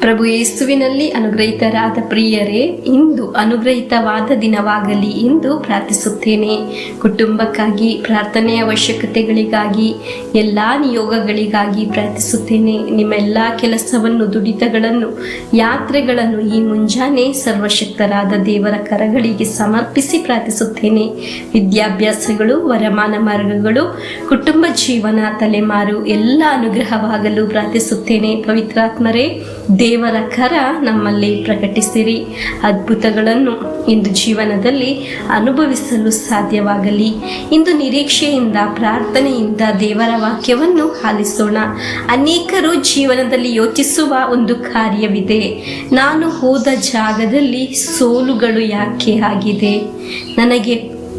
ಪ್ರಭು ಯೇಸುವಿನಲ್ಲಿ ಅನುಗ್ರಹಿತರಾದ ಪ್ರಿಯರೇ, ಇಂದು ಅನುಗ್ರಹಿತವಾದ ದಿನವಾಗಲಿ ಎಂದು ಪ್ರಾರ್ಥಿಸುತ್ತೇನೆ. ಕುಟುಂಬಕ್ಕಾಗಿ, ಪ್ರಾರ್ಥನೆಯ ಅವಶ್ಯಕತೆಗಳಿಗಾಗಿ, ಎಲ್ಲ ನಿಯೋಗಗಳಿಗಾಗಿ ಪ್ರಾರ್ಥಿಸುತ್ತೇನೆ. ನಿಮ್ಮ ಎಲ್ಲ ಕೆಲಸವನ್ನು, ದುಡಿತಗಳನ್ನು, ಯಾತ್ರೆಗಳನ್ನು ಈ ಮುಂಜಾನೆ ಸರ್ವಶಕ್ತರಾದ ದೇವರ ಕರಗಳಿಗೆ ಸಮರ್ಪಿಸಿ ಪ್ರಾರ್ಥಿಸುತ್ತೇನೆ. ವಿದ್ಯಾಭ್ಯಾಸಗಳು, ವರಮಾನ ಮಾರ್ಗಗಳು, ಕುಟುಂಬ ಜೀವನ, ತಲೆಮಾರು ಎಲ್ಲ ಅನುಗ್ರಹವಾಗಲು ಪ್ರಾರ್ಥಿಸುತ್ತೇನೆ. ಪವಿತ್ರಾತ್ಮರೇ, ದೇವರ ಕರ ನಮ್ಮಲ್ಲಿ ಪ್ರಕಟಿಸಿರಿ. ಅದ್ಭುತಗಳನ್ನು ಇಂದು ಜೀವನದಲ್ಲಿ ಅನುಭವಿಸಲು ಸಾಧ್ಯವಾಗಲಿ. ಇಂದು ನಿರೀಕ್ಷೆಯಿಂದ, ಪ್ರಾರ್ಥನೆಯಿಂದ ದೇವರ ವಾಕ್ಯವನ್ನು ಆಲಿಸೋಣ. ಅನೇಕರು ಜೀವನದಲ್ಲಿ ಯೋಚಿಸುವ ಒಂದು ಕಾರ್ಯವಿದೆ: ನಾನು ಹೋದ ಜಾಗದಲ್ಲಿ ಸೋಲುಗಳು ಯಾಕೆ ಆಗಿದೆ, ನನಗೆ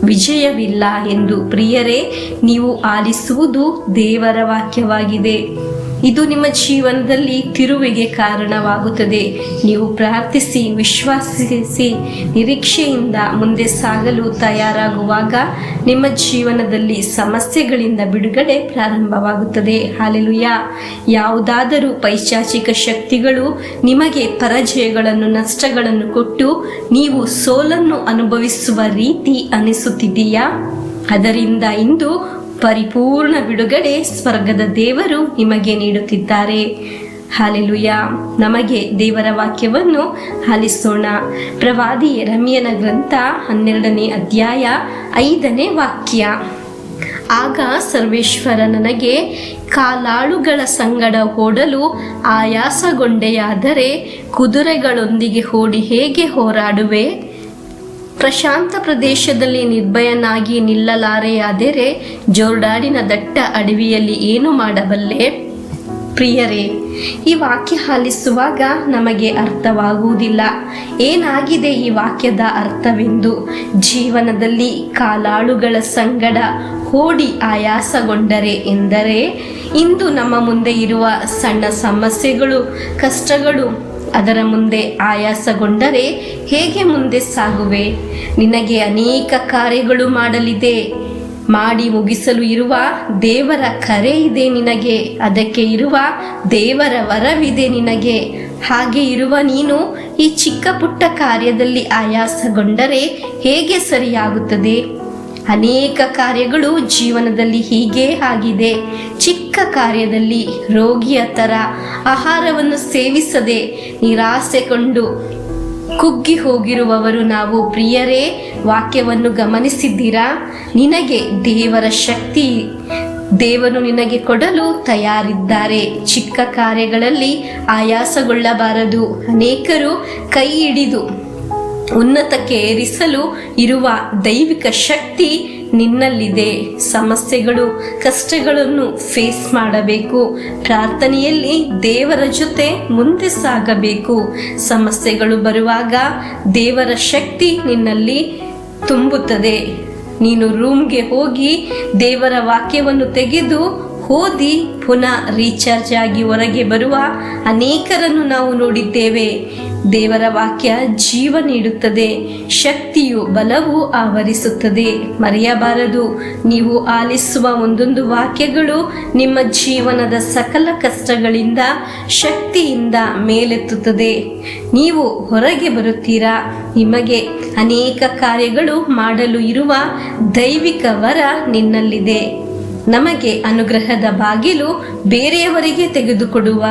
ವಿಜಯವಿಲ್ಲ ಎಂದು. ಪ್ರಿಯರೇ, ನೀವು ಆಲಿಸುವುದು ದೇವರ ವಾಕ್ಯವಾಗಿದೆ. ಇದು ನಿಮ್ಮ ಜೀವನದಲ್ಲಿ ತಿರುವಿಗೆ ಕಾರಣವಾಗುತ್ತದೆ. ನೀವು ಪ್ರಾರ್ಥಿಸಿ, ವಿಶ್ವಾಸಿಸಿ, ನಿರೀಕ್ಷೆಯಿಂದ ಮುಂದೆ ಸಾಗಲು ತಯಾರಾಗುವಾಗ ನಿಮ್ಮ ಜೀವನದಲ್ಲಿ ಸಮಸ್ಯೆಗಳಿಂದ ಬಿಡುಗಡೆ ಪ್ರಾರಂಭವಾಗುತ್ತದೆ. ಹಾಲೆಲೂಯಾ. ಯಾವುದಾದರೂ ಪೈಶಾಚಿಕ ಶಕ್ತಿಗಳು ನಿಮಗೆ ಪರಾಜಯಗಳನ್ನು, ನಷ್ಟಗಳನ್ನು ಕೊಟ್ಟು ನೀವು ಸೋಲನ್ನು ಅನುಭವಿಸುವ ರೀತಿ ಅನಿಸುತ್ತಿದೆಯಾ? ಅದರಿಂದ ಇಂದು ಪರಿಪೂರ್ಣ ಬಿಡುಗಡೆ ಸ್ವರ್ಗದ ದೇವರು ನಿಮಗೆ ನೀಡುತ್ತಿದ್ದಾರೆ. ಹಾಲೆಲೂಯಾ. ನಮಗೆ ದೇವರ ವಾಕ್ಯವನ್ನು ಆಲಿಸೋಣ. ಪ್ರವಾದಿ ಯೆರೆಮೀಯನ ಗ್ರಂಥ 12ನೇ ಅಧ್ಯಾಯ 5ನೇ ವಾಕ್ಯ. ಆಗ ಸರ್ವೇಶ್ವರ ನನಗೆ, ಕಾಲಾಳುಗಳ ಸಂಗಡ ಓಡಲು ಆಯಾಸಗೊಂಡೆಯಾದರೆ ಕುದುರೆಗಳೊಂದಿಗೆ ಓಡಿ ಹೇಗೆ ಹೋರಾಡುವೆ? ಪ್ರಶಾಂತ ಪ್ರದೇಶದಲ್ಲಿ ನಿರ್ಭಯನಾಗಿ ನಿಲ್ಲಲಾರೆಯಾದರೆ ಜೋರ್ಡಾನಿನ ದಟ್ಟ ಅಡವಿಯಲ್ಲಿ ಏನು ಮಾಡಬಲ್ಲೆ? ಪ್ರಿಯರೇ, ಈ ವಾಕ್ಯ ಆಲಿಸುವಾಗ ನಮಗೆ ಅರ್ಥವಾಗುವುದಿಲ್ಲ ಏನಾಗಿದೆ ಈ ವಾಕ್ಯದ ಅರ್ಥವೆಂದು. ಜೀವನದಲ್ಲಿ ಕಾಲಾಳುಗಳ ಸಂಗಡ ಓಡಿ ಆಯಾಸಗೊಂಡರೆ ಎಂದರೆ, ಇಂದು ನಮ್ಮ ಮುಂದೆ ಇರುವ ಸಣ್ಣ ಸಮಸ್ಯೆಗಳು, ಕಷ್ಟಗಳು, ಅದರ ಮುಂದೆ ಆಯಾಸಗೊಂಡರೆ ಹೇಗೆ ಮುಂದೆ ಸಾಗುವೆ? ನಿನಗೆ ಅನೇಕ ಕಾರ್ಯಗಳು ಮಾಡಲಿದೆ. ಮಾಡಿ ಮುಗಿಸಲು ಇರುವ ದೇವರ ಕರೆ ಇದೆ ನಿನಗೆ. ಅದಕ್ಕೆ ಇರುವ ದೇವರ ವರವಿದೆ ನಿನಗೆ. ಹಾಗೆ ಇರುವ ನೀನು ಈ ಚಿಕ್ಕ ಪುಟ್ಟ ಕಾರ್ಯದಲ್ಲಿ ಆಯಾಸಗೊಂಡರೆ ಹೇಗೆ ಸರಿಯಾಗುತ್ತದೆ? ಅನೇಕ ಕಾರ್ಯಗಳು ಜೀವನದಲ್ಲಿ ಹೀಗೇ ಆಗಿದೆ. ಚಿಕ್ಕ ಕಾರ್ಯದಲ್ಲಿ ರೋಗಿಯ ಥರ ಆಹಾರವನ್ನು ಸೇವಿಸದೆ ನಿರಾಸೆಗೊಂಡು ಕುಗ್ಗಿ ಹೋಗಿರುವವರು ನಾವು. ಪ್ರಿಯರೇ, ವಾಕ್ಯವನ್ನು ಗಮನಿಸಿದ್ದೀರಾ? ನಿನಗೆ ದೇವರ ಶಕ್ತಿ ದೇವರು ನಿನಗೆ ಕೊಡಲು ತಯಾರಿದ್ದಾರೆ. ಚಿಕ್ಕ ಕಾರ್ಯಗಳಲ್ಲಿ ಆಯಾಸಗೊಳ್ಳಬಾರದು. ಅನೇಕರು ಕೈ ಹಿಡಿದು ಉನ್ನತಕ್ಕೆ ಏರಿಸಲು ಇರುವ ದೈವಿಕ ಶಕ್ತಿ ನಿನ್ನಲ್ಲಿದೆ. ಸಮಸ್ಯೆಗಳು, ಕಷ್ಟಗಳನ್ನು ಫೇಸ್ ಮಾಡಬೇಕು. ಪ್ರಾರ್ಥನೆಯಲ್ಲಿ ದೇವರ ಜೊತೆ ಮುಂದೆ ಸಾಗಬೇಕು. ಸಮಸ್ಯೆಗಳು ಬರುವಾಗ ದೇವರ ಶಕ್ತಿ ನಿನ್ನಲ್ಲಿ ತುಂಬುತ್ತದೆ. ನೀನು ರೂಮ್ಗೆ ಹೋಗಿ ದೇವರ ವಾಕ್ಯವನ್ನು ತೆಗೆದು ಓದಿ ಪುನಃ ರೀಚಾರ್ಜ್ ಆಗಿ ಹೊರಗೆ ಬರುವ ಅನೇಕರನ್ನು ನಾವು ನೋಡಿದ್ದೇವೆ. ದೇವರ ವಾಕ್ಯ ಜೀವ ನೀಡುತ್ತದೆ, ಶಕ್ತಿಯು, ಬಲವು ಆವರಿಸುತ್ತದೆ. ಮರೆಯಬಾರದು. ನೀವು ಆಲಿಸುವ ಒಂದೊಂದು ವಾಕ್ಯಗಳು ನಿಮ್ಮ ಜೀವನದ ಸಕಲ ಕಷ್ಟಗಳಿಂದ, ಶಕ್ತಿಯಿಂದ ಮೇಲೆತ್ತುತ್ತದೆ. ನೀವು ಹೊರಗೆ ಬರುತ್ತೀರಾ. ನಿಮಗೆ ಅನೇಕ ಕಾರ್ಯಗಳು ಮಾಡಲು ಇರುವ ದೈವಿಕ ವರ ನಿನ್ನಲ್ಲಿದೆ. ನಮಗೆ ಅನುಗ್ರಹದ ಬಾಗಿಲು ಬೇರೆಯವರಿಗೆ ತೆಗೆದುಕೊಡುವ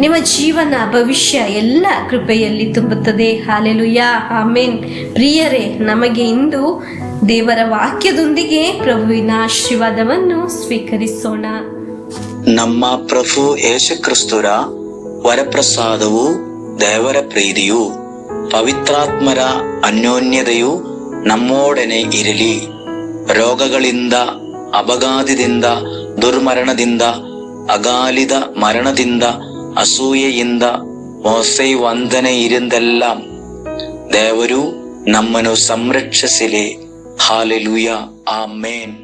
ನಿಮ್ಮ ಜೀವನ, ಭವಿಷ್ಯ ಎಲ್ಲ ಕೃಪೆಯಲ್ಲಿ ತುಂಬುತ್ತದೆ. ಹಾಲೆಲೂಯಾ, ಆಮೇನ್. ಪ್ರಿಯರೇ, ನಮಗೆ ಇಂದು ದೇವರ ವಾಕ್ಯದೊಂದಿಗೆ ಪ್ರಭುವಿನ ಆಶೀರ್ವಾದವನ್ನು ಸ್ವೀಕರಿಸೋಣ. ನಮ್ಮ ಪ್ರಭು ಯೇಸುಕ್ರಿಸ್ತರ ವರಪ್ರಸಾದವು, ದೇವರ ಪ್ರೀತಿಯು, ಪವಿತ್ರಾತ್ಮರ ಅನ್ಯೋನ್ಯತೆಯು ನಮ್ಮೊಡನೆ ಇರಲಿ. ರೋಗಗಳಿಂದ, ಅಪಘಾತದಿಂದ, ದುರ್ಮರಣದಿಂದ, ಅಗಾಲಿದ ಮರಣದಿಂದ, ಅಸೂಯೆಯಿಂದ, ಮೋಸೆ ವಂದನೆ ಇರಿಂದೆല്ലാം ದೇವರು ನಮ್ಮನ್ನು ಸಂರಕ್ಷಿಸಲಿ. ಹಾಲೆಲೂಯಾ, ಆಮೇನ್.